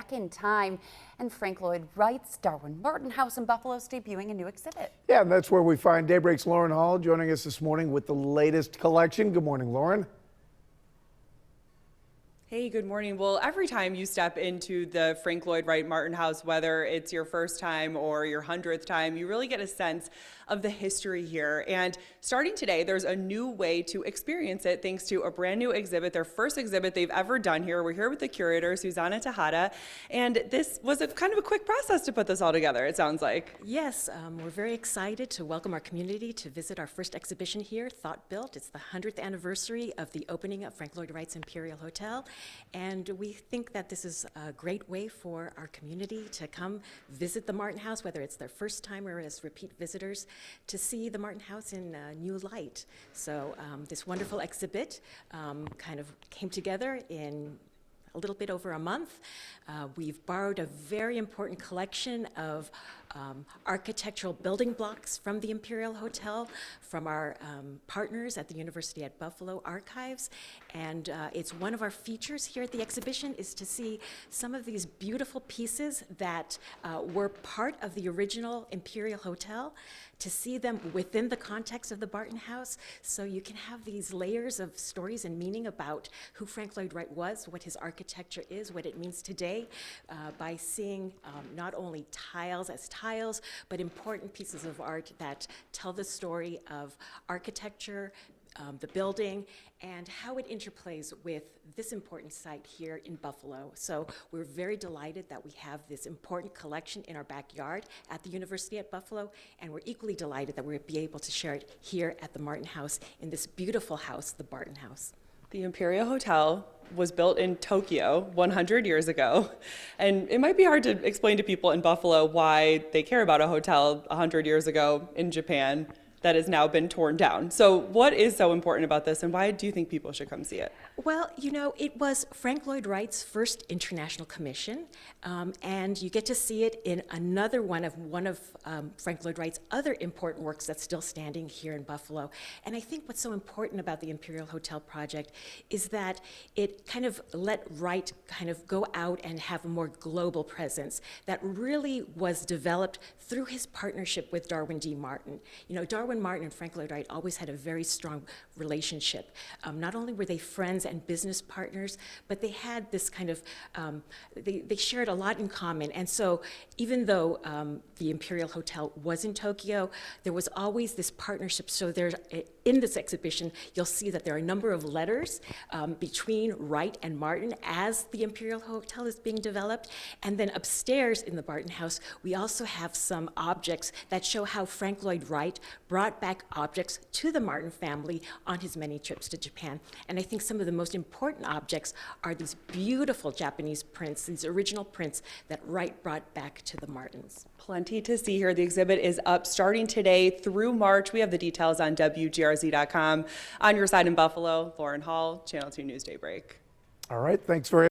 back in time. And Frank Lloyd Wright's Darwin Martin House in Buffalo is debuting a new exhibit. Yeah, and that's where we find Daybreak's Lauren Hall joining us this morning with the latest collection. Good morning, Lauren. Hey, good morning. Well, every time you step into the Frank Lloyd Wright Martin House, whether it's your first time or your 100th time, you really get a sense of the history here. And starting today, there's a new way to experience it thanks to a brand new exhibit, their first exhibit they've ever done here. We're here with the curator, Susanna Tejada, and this was a kind of a quick process to put this all together, it sounds like. Yes, we're very excited to welcome our community to visit our first exhibition here, Thought Built. It's the 100th anniversary of the opening of Frank Lloyd Wright's Imperial Hotel. And we think that this is a great way for our community to come visit the Martin House, whether it's their first time or as repeat visitors, to see the Martin House in a new light. So this wonderful exhibit kind of came together in a little bit over a month. We've borrowed a very important collection of architectural building blocks from the Imperial Hotel, from our partners at the University at Buffalo Archives. And it's one of our features here at the exhibition is to see some of these beautiful pieces that were part of the original Imperial Hotel, to see them within the context of the Martin House, so you can have these layers of stories and meaning about who Frank Lloyd Wright was, what his architecture is, what it means today, by seeing not only tiles as tiles, but important pieces of art that tell the story of architecture, the building, and how it interplays with this important site here in Buffalo. So we're very delighted that we have this important collection in our backyard at the University at Buffalo, and we're equally delighted that we'll be able to share it here at the Martin House in this beautiful house, the Martin House. The Imperial Hotel was built in Tokyo 100 years ago. And it might be hard to explain to people in Buffalo why they care about a hotel 100 years ago in Japan that has now been torn down. So what is so important about this, and why do you think people should come see it? Well, you know, it was Frank Lloyd Wright's first international commission, and you get to see it in another one of Frank Lloyd Wright's other important works that's still standing here in Buffalo. And I think what's so important about the Imperial Hotel project is that it kind of let Wright kind of go out and have a more global presence that really was developed through his partnership with Darwin D. Martin. You know, Darwin Martin and Frank Lloyd Wright always had a very strong relationship. Not only were they friends and business partners, but they had this kind of, they shared a lot in common. And so even though the Imperial Hotel was in Tokyo, there was always this partnership. So there's, in this exhibition, you'll see that there are a number of letters between Wright and Martin as the Imperial Hotel is being developed. And then upstairs in the Martin House, we also have some objects that show how Frank Lloyd Wright brought back objects to the Martin family on his many trips to Japan. And I think some of the most important objects are these beautiful Japanese prints, these original prints that Wright brought back to the Martins. Plenty to see here. The exhibit is up starting today through March. We have the details on WGRZ.com. On your side in Buffalo, Lauren Hall, Channel 2 News Daybreak. All right, thanks very much.